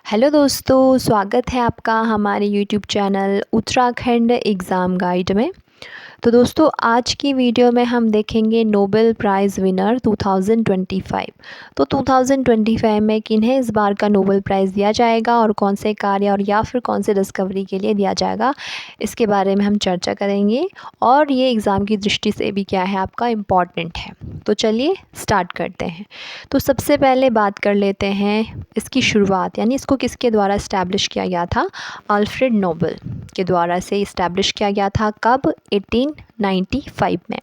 Hello दोस्तों, स्वागत है आपका हमारे YouTube channel Uttarakhand exam guide में। तो दोस्तों, आज की वीडियो में हम देखेंगे नोबेल प्राइज़ विनर 2025। तो 2025 में किन्हें इस बार का नोबेल प्राइज़ दिया जाएगा और कौन से कार्य और या फिर कौन से डिस्कवरी के लिए दिया जाएगा, इसके बारे में हम चर्चा करेंगे और ये एग्ज़ाम की दृष्टि से भी क्या है आपका इम्पॉर्टेंट है। तो चलिए स्टार्ट करते हैं। तो सबसे पहले बात कर लेते हैं इसकी शुरुआत, यानी इसको किसके द्वारा इस्टेब्लिश किया गया था। अल्फ्रेड नोबेल के द्वारा से इस्टेब्लिश किया गया था। कब? 1895 में।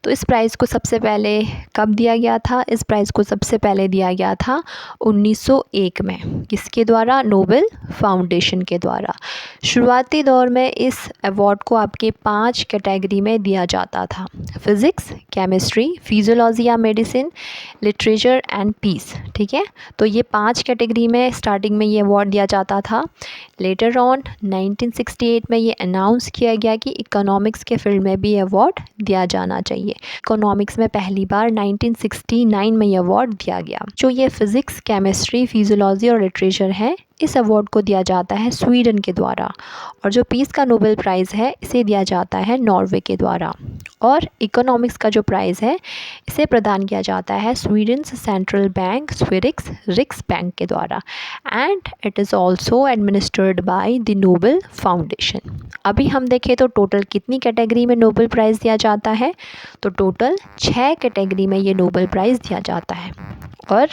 तो इस प्राइज़ को सबसे पहले कब दिया गया था? इस प्राइज़ को सबसे पहले दिया गया था 1901 में। किसके द्वारा? नोबेल फाउंडेशन के द्वारा। शुरुआती दौर में इस अवार्ड को आपके 5 कैटेगरी में दिया जाता था: फिज़िक्स, केमिस्ट्री, फिजियोलॉजी या मेडिसिन, लिटरेचर एंड पीस। ठीक है, तो ये 5 कैटेगरी में स्टार्टिंग में ये अवार्ड दिया जाता था। लेटर ऑन 1968 में ये अनाउंस किया गया कि इकोनॉमिक्स के फील्ड में भी अवार्ड दिया जाना चाहिए। इकोनॉमिक्स में पहली बार 1969 में ये अवार्ड दिया गया। जो ये फिज़िक्स, केमिस्ट्री, फिजियोलॉजी और लिटरेचर है, इस अवार्ड को दिया जाता है स्वीडन के द्वारा। और जो पीस का नोबेल प्राइज़ है, इसे दिया जाता है नॉर्वे के द्वारा। और इकोनॉमिक्स का जो प्राइज़ है, इसे प्रदान किया जाता है स्वीडन सेंट्रल बैंक स्विरिक्स रिक्स बैंक के द्वारा। And it is also administered by the Nobel foundation. अभी हम देखें तो टोटल कितनी कैटेगरी में नोबेल प्राइज़ दिया जाता है? तो टोटल 6 कैटेगरी में ये नोबेल प्राइज़ दिया जाता है। और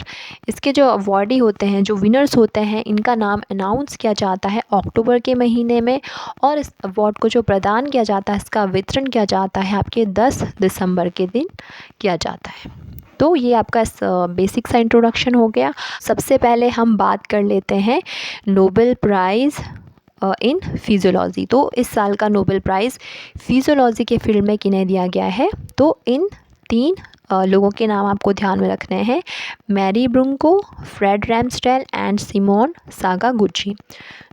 इसके जो अवार्डी होते हैं, जो विनर्स होते हैं, इनका नाम अनाउंस किया जाता है अक्टूबर के महीने में। और इस अवार्ड को जो प्रदान किया जाता है, इसका वितरण किया जाता है आपके 10 दिसंबर के दिन किया जाता है। तो ये आपका बेसिक सा इंट्रोडक्शन हो गया। सबसे पहले हम बात कर लेते हैं नोबेल प्राइज़ इन फिजियोलॉजी। तो इस साल का नोबेल प्राइज़ फिजियोलॉजी के फील्ड में किन्हें दिया गया है? तो इन 3 लोगों के नाम आपको ध्यान में रखने हैं: Mary Brunkow, Fred Ramsdell and Simon Sakaguchi.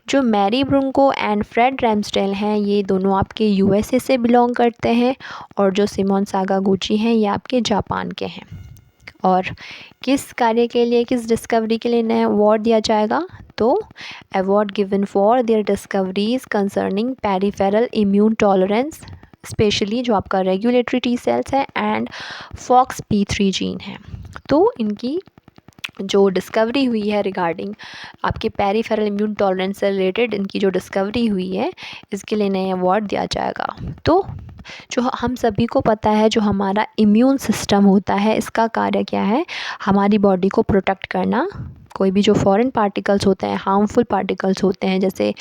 जो Mary Brunkow and Fred Ramsdell हैं, ये दोनों आपके यूएसए से बिलोंग करते हैं। और जो सिमोन सागागुची हैं, ये आपके जापान के हैं। और किस कार्य के लिए, किस डिस्कवरी के लिए इन्हें अवार्ड दिया जाएगा? तो award given for their discoveries concerning peripheral immune tolerance, specially जो आपका रेगुलेटरी टी सेल्स है एंड FOXP3 जीन है। तो इनकी जो डिस्कवरी हुई है रिगार्डिंग आपके पेरिफेरल इम्यून टॉलरेंस से रिलेटेड, इनकी जो डिस्कवरी हुई है, इसके लिए नए अवार्ड दिया जाएगा। तो जो हम सभी को पता है, जो हमारा इम्यून सिस्टम होता है, इसका कार्य क्या है? हमारी बॉडी को प्रोटेक्ट करना। कोई भी जो फॉरेन पार्टिकल्स होते हैं, हार्मफुल पार्टिकल्स होते हैं, जैसे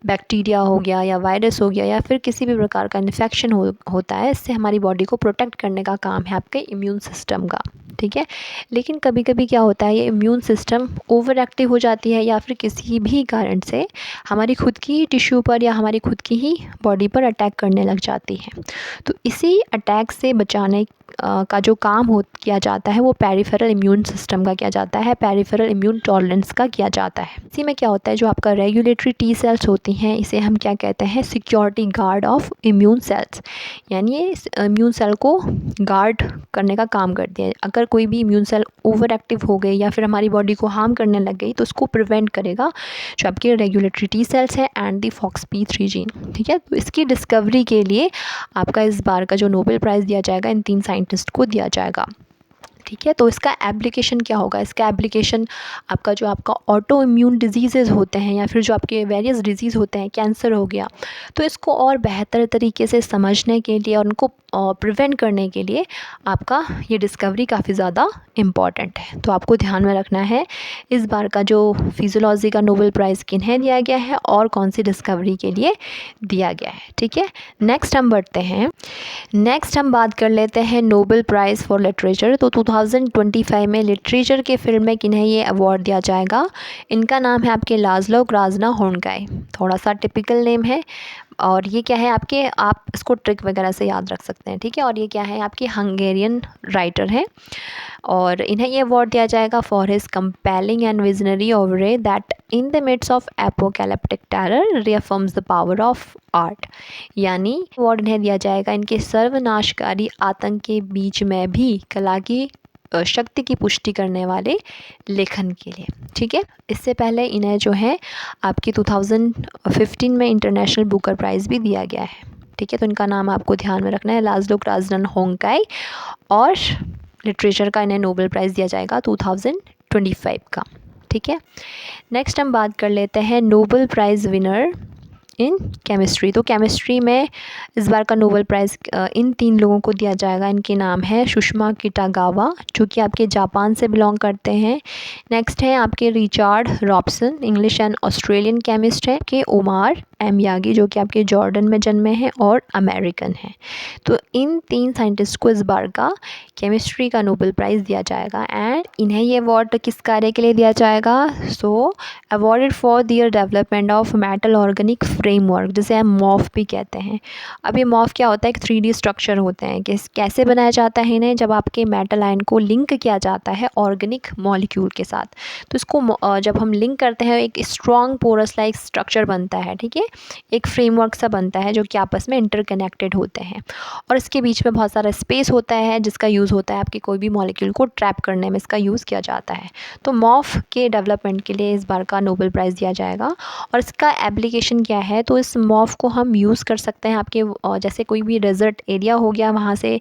बैक्टीरिया हो गया या वायरस हो गया या फिर किसी भी प्रकार का इन्फेक्शन होता है, इससे हमारी बॉडी को प्रोटेक्ट करने का काम है आपके इम्यून सिस्टम का। ठीक है, लेकिन कभी कभी क्या होता है, ये इम्यून सिस्टम ओवर एक्टिव हो जाती है या फिर किसी भी कारण से हमारी खुद की ही टिश्यू पर या हमारी खुद की ही बॉडी पर अटैक करने लग जाती है। तो इसी अटैक से बचाने का जो काम किया जाता है, वो पेरिफेरल इम्यून सिस्टम का किया जाता है, पेरिफेरल इम्यून टॉलरेंस का किया जाता है। इसी में क्या होता है, जो आपका रेगुलेटरी टी सेल्स होती हैं, इसे हम क्या कहते हैं? Security guard of immune cells. यानी ये इम्यून सेल को गार्ड करने का काम करती है। अगर कोई भी इम्यून सेल ओवर एक्टिव हो गई या फिर हमारी बॉडी को हार्म करने लग गई, तो उसको प्रिवेंट करेगा जो आपके रेगुलेटरी टी सेल्स हैं एंड दी FOXP3 जीन। ठीक है, तो इसकी डिस्कवरी के लिए आपका इस बार का जो नोबेल प्राइज़ दिया जाएगा, इन 3 साइंटिस्ट को दिया जाएगा। ठीक है, तो इसका एप्लीकेशन क्या होगा? इसका एप्लीकेशन आपका जो आपका ऑटो इम्यून डिजीज़ेज़ होते हैं या फिर जो आपके वेरियस डिजीज़ होते हैं, कैंसर हो गया, तो इसको और बेहतर तरीके से समझने के लिए और उनको प्रिवेंट करने के लिए आपका ये डिस्कवरी काफ़ी ज़्यादा इम्पॉर्टेंट है। तो आपको ध्यान में रखना है इस बार का जो फिजियोलॉजी का नोबेल प्राइज़ किन्हें दिया गया है और कौन सी डिस्कवरी के लिए दिया गया है। ठीक है, नेक्स्ट हम बढ़ते हैं। नेक्स्ट हम बात कर लेते हैं नोबेल प्राइज़ फॉर लिटरेचर। तो 2025 में लिटरेचर के फील्ड में किन्हें ये अवार्ड दिया जाएगा? इनका नाम है आपके लाज़लो क्राजना होर्नकाय। थोड़ा सा टिपिकल नेम है। और ये क्या है आपके, आप इसको ट्रिक वगैरह से याद रख सकते हैं। ठीक है, और ये क्या है आपके हंगेरियन राइटर हैं। और इन्हें ये अवार्ड दिया जाएगा for his compelling and visionary oeuvre that in the midst of apocalyptic terror reaffirms the power of art. यानी अवार्ड इन्हें दिया जाएगा इनके सर्वनाशकारी आतंक के बीच में भी कला की शक्ति की पुष्टि करने वाले लेखन के लिए। ठीक है, इससे पहले इन्हें जो है आपकी 2015 में इंटरनेशनल बुकर प्राइज़ भी दिया गया है। ठीक है, तो इनका नाम आपको ध्यान में रखना है, लाज़लो क्राजनन होंगकाई। और लिटरेचर का इन्हें नोबेल प्राइज़ दिया जाएगा 2025 का। ठीक है, नेक्स्ट हम बात कर लेते हैं Nobel prize winner in chemistry. तो केमिस्ट्री में इस बार का नोबेल प्राइज़ इन 3 लोगों को दिया जाएगा। इनके नाम है सुषमा किटागावा, जो कि आपके जापान से बिलोंग करते हैं। नेक्स्ट है आपके Richard Robson, English and Australian chemist है। के ओमार एम यागी, जो कि आपके जॉर्डन में जन्मे हैं और अमेरिकन हैं। तो इन 3 साइंटिस्ट को इस बार का केमिस्ट्री का नोबेल प्राइज़ दिया जाएगा। एंड इन्हें ये अवार्ड किस कार्य के लिए दिया जाएगा? So awarded for their development of metal organic framework, जिसे हम मॉफ भी कहते हैं। अब ये मॉफ क्या होता है? एक 3D स्ट्रक्चर होते हैं कि कैसे बनाया जाता है इन्हें, जब आपके मेटल आयन को लिंक किया जाता है ऑर्गेनिक मॉलिक्यूल के साथ। तो इसको जब हम लिंक करते हैं एक स्ट्रॉन्ग पोरस लाइक स्ट्रक्चर बनता है। ठीक है, एक फ्रेमवर्क सा बनता है जो कि आपस में इंटरकनेक्टेड होते हैं और इसके बीच में बहुत सारा स्पेस होता है जिसका यूज़ होता है आपके कोई भी मॉलिक्यूल को ट्रैप करने में, इसका यूज़ किया जाता है। तो मॉफ के डेवलपमेंट के लिए इस बार का नोबेल प्राइज़ दिया जाएगा। और इसका एप्लीकेशन क्या है? तो इस मॉफ को हम यूज़ कर सकते हैं आपके जैसे कोई भी डेजर्ट एरिया हो गया, वहाँ से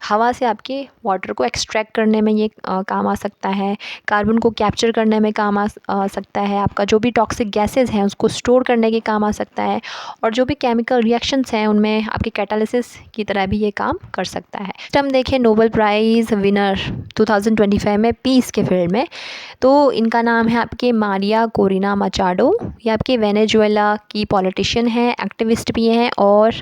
हवा से आपके वाटर को एक्सट्रैक्ट करने में ये काम आ सकता है। कार्बन को कैप्चर करने में काम आ सकता है। आपका जो भी टॉक्सिक गैसेस हैं उसको स्टोर करने के काम आ सकता है। और जो भी केमिकल रिएक्शंस हैं उनमें आपके कैटालिसिस की तरह भी ये काम कर सकता है। तो हम देखें नोबेल प्राइज़ विनर 2025 में पीस के फील्ड में, तो इनका नाम है आपके मारिया कोरिना मचाडो। ये आपके वेनेजुएला की पॉलिटिशियन हैं, एक्टिविस्ट भी हैं और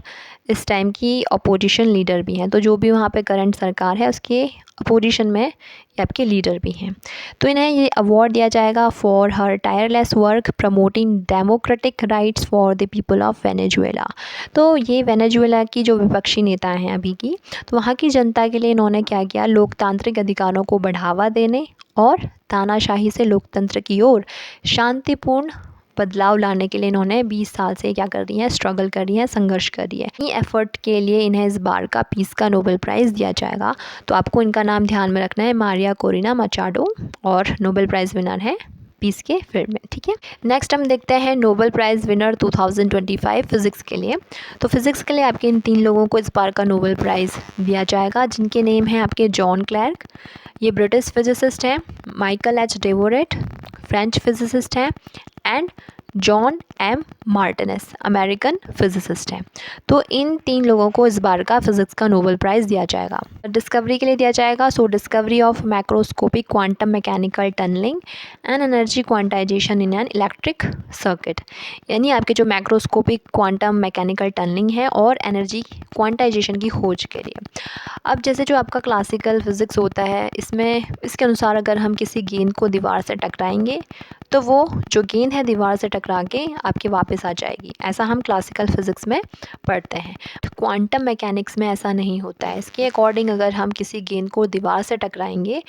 इस टाइम की अपोजिशन लीडर भी हैं। तो जो भी वहाँ पे करंट सरकार है उसके अपोजिशन में ये आपके लीडर भी हैं। तो इन्हें ये अवार्ड दिया जाएगा for her tireless work promoting democratic rights for the people of Venezuela. तो ये वेनेजुएला की जो विपक्षी नेता हैं अभी की, तो वहाँ की जनता के लिए इन्होंने क्या किया? लोकतांत्रिक अधिकारों को बढ़ावा देने और तानाशाही से लोकतंत्र की ओर शांतिपूर्ण बदलाव लाने के लिए इन्होंने 20 साल से क्या कर रही हैं? स्ट्रगल कर रही हैं, संघर्ष कर रही है। ये एफर्ट के लिए इन्हें इस बार का पीस का नोबेल प्राइज़ दिया जाएगा। तो आपको इनका नाम ध्यान में रखना है, मारिया कोरिना मचाडो, और नोबेल प्राइज़ विनर है पीस के फील्ड में। ठीक है, नेक्स्ट हम देखते हैं नोबेल प्राइज़ विनर 2025 फिज़िक्स के लिए। तो फिज़िक्स के लिए आपके इन 3 लोगों को इस बार का नोबेल प्राइज़ दिया जाएगा, जिनके नेम हैं आपके जॉन क्लैर्क, ये ब्रिटिश फिजिसिस्ट हैं। Michael H Devoret, French physicist हैं। And John M Martinis, American physicist हैं। तो इन 3 लोगों को इस बार का फिज़िक्स का नोबेल प्राइज़ दिया जाएगा। डिस्कवरी के लिए दिया जाएगा। So discovery of macroscopic quantum mechanical tunnelling and energy quantization in an electric circuit, यानी आपके जो मैक्रोस्कोपिक क्वांटम मैकेनिकल टनलिंग है और एनर्जी क्वांटाइजेशन की खोज के लिए। अब जैसे जो आपका क्लासिकल फिज़िक्स होता है, इसमें इसके अनुसार अगर हम किसी गेंद को दीवार से टकराएंगे तो वो जो गेंद है दीवार से टकरा के आपके वापस आ जाएगी, ऐसा हम क्लासिकल फिज़िक्स में पढ़ते हैं। क्वांटम मैकेनिक्स में ऐसा नहीं होता है। इसके अकॉर्डिंग अगर हम किसी गेंद को दीवार से टकराएंगे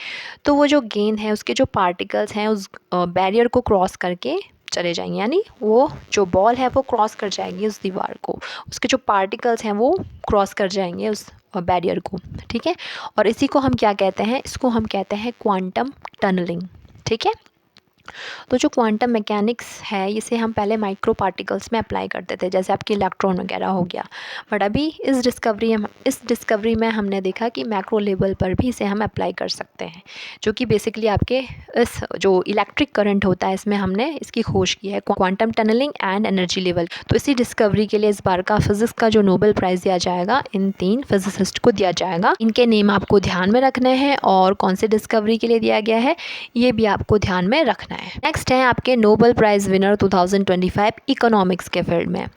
तो वो जो गेंद है उसके जो पार्टिकल्स हैं उस बैरियर को क्रॉस करके चले जाएंगे, यानी वो जो बॉल है वो क्रॉस कर जाएगी उस दीवार को, उसके जो पार्टिकल्स हैं वो क्रॉस कर जाएंगे उस बैरियर को। ठीक है, और इसी को हम क्या कहते हैं? इसको हम कहते हैं क्वांटम टनलिंग। ठीक है, तो जो क्वांटम मैकेनिक्स है इसे हम पहले माइक्रो पार्टिकल्स में अप्लाई करते थे, जैसे आपके इलेक्ट्रॉन वगैरह हो गया। बट अभी इस डिस्कवरी में हमने देखा कि मैक्रो लेवल पर भी इसे हम अप्लाई कर सकते हैं, जो कि बेसिकली आपके इस जो इलेक्ट्रिक करंट होता है इसमें हमने इसकी खोज की है, quantum tunnelling and energy level. तो इसी डिस्कवरी के लिए इस बार का फिज़िक्स का जो नोबेल प्राइज़ दिया जाएगा इन 3 फिजिसिस्ट को दिया जाएगा। इनके नेम आपको ध्यान में रखने हैं और कौन सी डिस्कवरी के लिए दिया गया है ये भी आपको ध्यान में रखना है। नेक्स्ट है आपके नोबेल प्राइज़ विनर 2025 इकोनॉमिक्स के फील्ड में।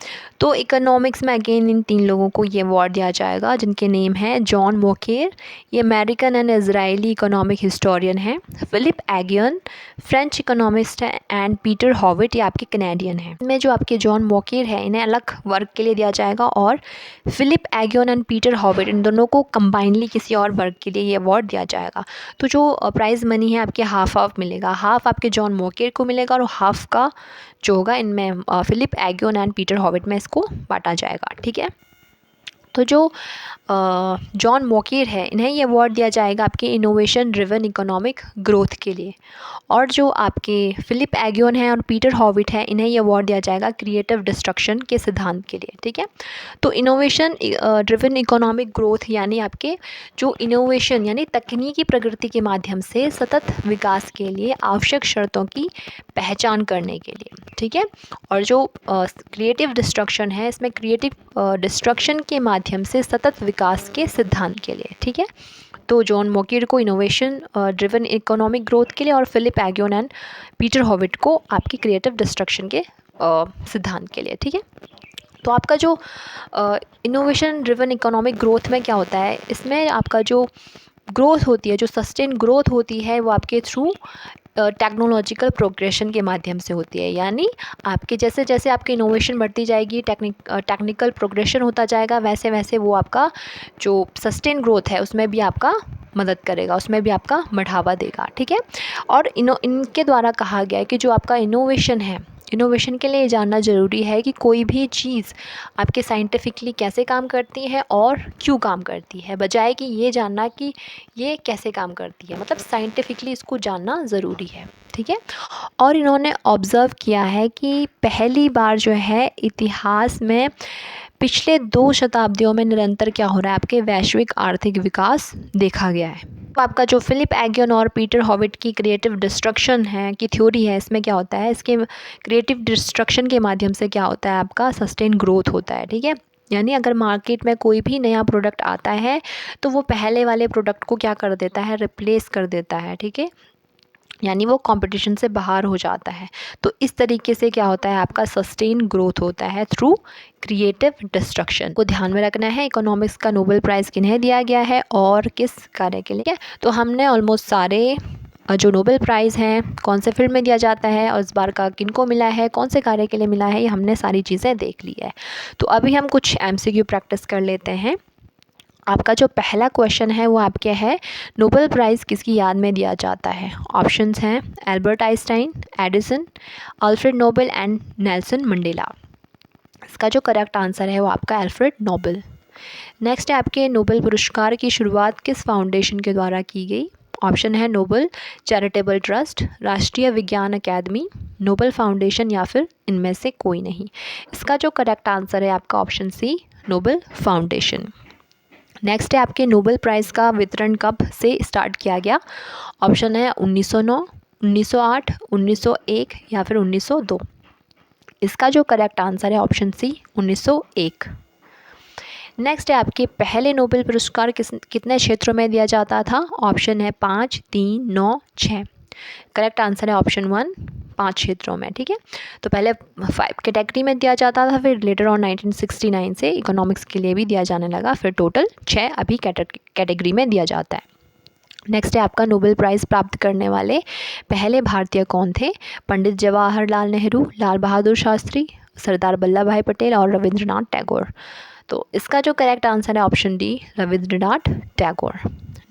तो इकोनॉमिक्स में अगेन इन 3 लोगों को ये अवार्ड दिया जाएगा, जिनके नेम हैं जॉन मोकेर, ये American and Israeli economic historian हैं। फिलिप एगियन, फ्रेंच इकोनॉमिस्ट है। एंड पीटर हॉविट, ये आपके कैनेडियन हैं। इनमें जो आपके जॉन मोकेर है इन्हें अलग वर्क के लिए दिया जाएगा और फिलिप एगियन एंड पीटर हॉविट इन दोनों को कंबाइनली किसी और वर्क के लिए ये अवार्ड दिया जाएगा। तो जो प्राइज़ मनी है आपके हाफ मिलेगा, हाफ आपके जॉन मोकेर को मिलेगा और हाफ का जो होगा इनमें फिलिप एगियन एंड पीटर हॉविट में इसको बांटा जाएगा। ठीक है, तो जो जॉन मोकेर है, इन्हें ये अवार्ड दिया जाएगा आपके इनोवेशन ड्रिवन इकोनॉमिक ग्रोथ के लिए। और जो आपके फिलिप एग्योन हैं और पीटर हॉविट है, इन्हें ये अवार्ड दिया जाएगा क्रिएटिव डिस्ट्रक्शन के सिद्धांत के लिए। ठीक है, तो इनोवेशन ड्रिवन इकोनॉमिक ग्रोथ यानी आपके जो इनोवेशन यानी तकनीकी प्रगति के माध्यम से सतत विकास के लिए आवश्यक शर्तों की पहचान करने के लिए। ठीक है, और जो क्रिएटिव डिस्ट्रक्शन है, इसमें क्रिएटिव डिस्ट्रक्शन के माध्यम से सतत विकास के सिद्धांत के लिए। ठीक है, तो जॉन मोकेर को इनोवेशन ड्रिवन इकोनॉमिक ग्रोथ के लिए और फिलिप एग्योन एंड पीटर हॉविट को आपकी क्रिएटिव डिस्ट्रक्शन के सिद्धांत के लिए। ठीक है, तो आपका जो इनोवेशन ड्रिवन इकोनॉमिक ग्रोथ में क्या होता है, इसमें आपका जो ग्रोथ होती है, जो सस्टेन ग्रोथ होती है, वो आपके थ्रू टेक्नोलॉजिकल प्रोग्रेशन के माध्यम से होती है। यानी आपके जैसे जैसे आपकी इनोवेशन बढ़ती जाएगी, टेक्निकल प्रोग्रेशन होता जाएगा, वैसे वैसे वो आपका जो सस्टेन ग्रोथ है उसमें भी आपका मदद करेगा, उसमें भी आपका बढ़ावा देगा। ठीक है, और इनके द्वारा कहा गया है कि जो आपका इनोवेशन है, इनोवेशन के लिए ये जानना ज़रूरी है कि कोई भी चीज़ आपके साइंटिफिकली कैसे काम करती है और क्यों काम करती है, बजाय कि ये जानना कि ये कैसे काम करती है, मतलब साइंटिफिकली इसको जानना ज़रूरी है। ठीक है, और इन्होंने ऑब्ज़र्व किया है कि पहली बार जो है इतिहास में पिछले 2 शताब्दियों में निरंतर क्या हो रहा है, आपके वैश्विक आर्थिक विकास देखा गया है। तो आपका जो फिलिप एग्योन और पीटर हॉविट की क्रिएटिव डिस्ट्रक्शन है की थ्योरी है, इसमें क्या होता है, इसके क्रिएटिव डिस्ट्रक्शन के माध्यम से क्या होता है, आपका सस्टेन ग्रोथ होता है। ठीक है, यानी अगर मार्केट में कोई भी नया प्रोडक्ट आता है तो वो पहले वाले प्रोडक्ट को क्या कर देता है, रिप्लेस कर देता है। ठीक है, यानी वो कंपटीशन से बाहर हो जाता है। तो इस तरीके से क्या होता है, आपका सस्टेन ग्रोथ होता है थ्रू क्रिएटिव डिस्ट्रक्शन को ध्यान में रखना है। इकोनॉमिक्स का नोबेल प्राइज़ किन्हें दिया गया है और किस कार्य के लिए। तो हमने ऑलमोस्ट सारे जो नोबेल प्राइज़ हैं कौन से फील्ड में दिया जाता है और इस बार का किनको मिला है, कौन से कार्य के लिए मिला है, ये हमने सारी चीज़ें देख ली है। तो अभी हम कुछ MCQ प्रैक्टिस कर लेते हैं। आपका जो पहला क्वेश्चन है वो आपके है, नोबेल प्राइज़ किसकी याद में दिया जाता है। ऑप्शंस हैं Albert Einstein, Edison, Alfred Nobel and Nelson Mandela. इसका जो करेक्ट आंसर है वो आपका अल्फ्रेड नोबेल। नेक्स्ट है आपके नोबेल पुरस्कार की शुरुआत किस फाउंडेशन के द्वारा की गई। ऑप्शन है नोबेल चैरिटेबल ट्रस्ट, राष्ट्रीय विज्ञान अकादमी, नोबेल फाउंडेशन या फिर इनमें से कोई नहीं। इसका जो करेक्ट आंसर है आपका option C, Nobel Foundation. Next है आपके नोबेल प्राइज़ का वितरण कब से स्टार्ट किया गया। ऑप्शन है 1909, 1908, 1901 या फिर 1902। इसका जो करेक्ट आंसर है ऑप्शन सी, 1901। नेक्स्ट है आपके पहले नोबेल पुरस्कार कितने क्षेत्रों में दिया जाता था। ऑप्शन है 5, 3, 9, 6। करेक्ट आंसर है ऑप्शन 1, 5 क्षेत्रों में। ठीक है, तो पहले 5 कैटेगरी में दिया जाता था, फिर लेटर ऑन 1969 से इकोनॉमिक्स के लिए भी दिया जाने लगा, फिर टोटल 6 अभी कैटेगरी में दिया जाता है। नेक्स्ट है आपका नोबेल प्राइज़ प्राप्त करने वाले पहले भारतीय कौन थे। पंडित जवाहरलाल नेहरू, लाल बहादुर शास्त्री, सरदार वल्लभ भाई पटेल और रविंद्रनाथ टैगोर। तो इसका जो करेक्ट आंसर है option D, Rabindranath Tagore.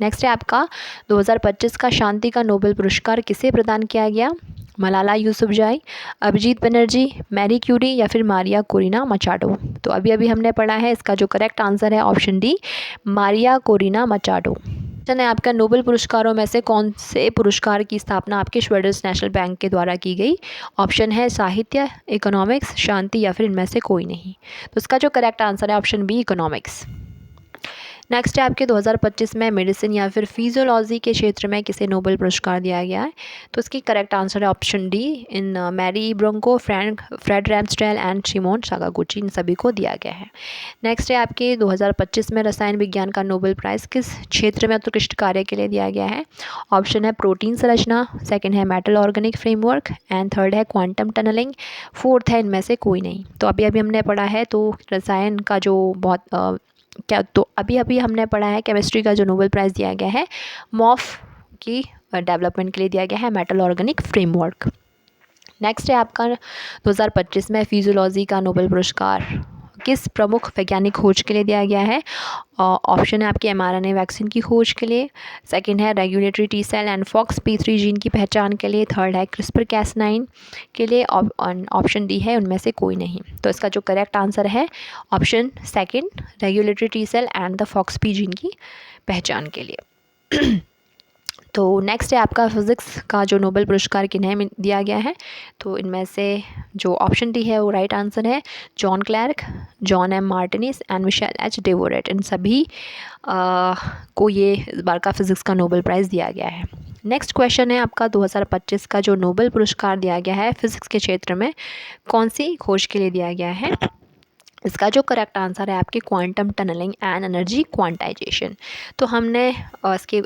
Next है आपका 2025 का शांति का नोबेल पुरस्कार किसे प्रदान किया गया। मलाला यूसुफजई, अभिजीत बनर्जी, मैरी क्यूरी या फिर मारिया कोरिना मचाडो। तो अभी अभी हमने पढ़ा है, इसका जो करेक्ट आंसर है option D, Maria Corina Machado. Question है आपका नोबेल पुरस्कारों में से कौन से पुरस्कार की स्थापना आपके स्वीडिश नेशनल बैंक के द्वारा की गई। ऑप्शन है साहित्य, इकोनॉमिक्स, शांति या फिर इनमें से कोई नहीं। तो इसका जो करेक्ट आंसर है ऑप्शन बी, इकोनॉमिक्स। नेक्स्ट है आपके 2025 में मेडिसिन या फिर फिजियोलॉजी के क्षेत्र में किसे नोबेल पुरस्कार दिया गया है। तो इसकी करेक्ट आंसर है ऑप्शन डी, इन Mary Brunkow, Fred Ramsdell and Shimon Sakaguchi, इन सभी को दिया गया है। नेक्स्ट है आपके 2025 में रसायन विज्ञान का नोबेल प्राइज़ किस क्षेत्र में उत्कृष्ट कार्य के लिए दिया गया है। ऑप्शन है प्रोटीन संरचना, सेकेंड है metal organic framework and third है क्वांटम टनलिंग, फोर्थ है इनमें से कोई नहीं। तो अभी अभी हमने पढ़ा है, तो रसायन का जो बहुत तो अभी अभी हमने पढ़ा है केमिस्ट्री का जो नोबेल प्राइज़ दिया गया है मॉफ की डेवलपमेंट के लिए दिया गया है, मेटल ऑर्गेनिक फ्रेमवर्क। नेक्स्ट है आपका 2025 में फिजियोलॉजी का नोबेल पुरस्कार किस प्रमुख वैज्ञानिक खोज के लिए दिया गया है? ऑप्शन है आपके mRNA वैक्सीन की खोज के लिए, सेकंड है regulatory T cell and FOXP3 gene की पहचान के लिए, थर्ड है CRISPR-Cas9 के लिए, ऑप्शन डी है उनमें से कोई नहीं। तो इसका जो करेक्ट आंसर है option second, regulatory T cell and the FOXP gene की पहचान के लिए। तो नेक्स्ट है आपका फिज़िक्स का जो नोबेल पुरस्कार किन्हें दिया गया है? तो इनमें से जो ऑप्शन डी है वो राइट आंसर है, John Clarke, John M Martinis and Michel H Devoret. इन सभी को ये इस बार का फिज़िक्स का नोबेल प्राइज़ दिया गया है। नेक्स्ट क्वेश्चन है आपका 2025 का जो नोबेल पुरस्कार दिया गया है फिज़िक्स के क्षेत्र में कौन सी खोज के लिए दिया गया है? इसका जो करेक्ट आंसर है आपके quantum tunnelling and energy quantisation. तो हमने इसके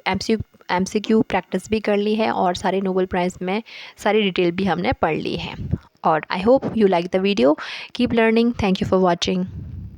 MCQ प्रैक्टिस भी कर ली है और सारे नोबेल प्राइज़ में सारी डिटेल भी हमने पढ़ ली है। और I hope you like the video, keep learning, thank you for watching.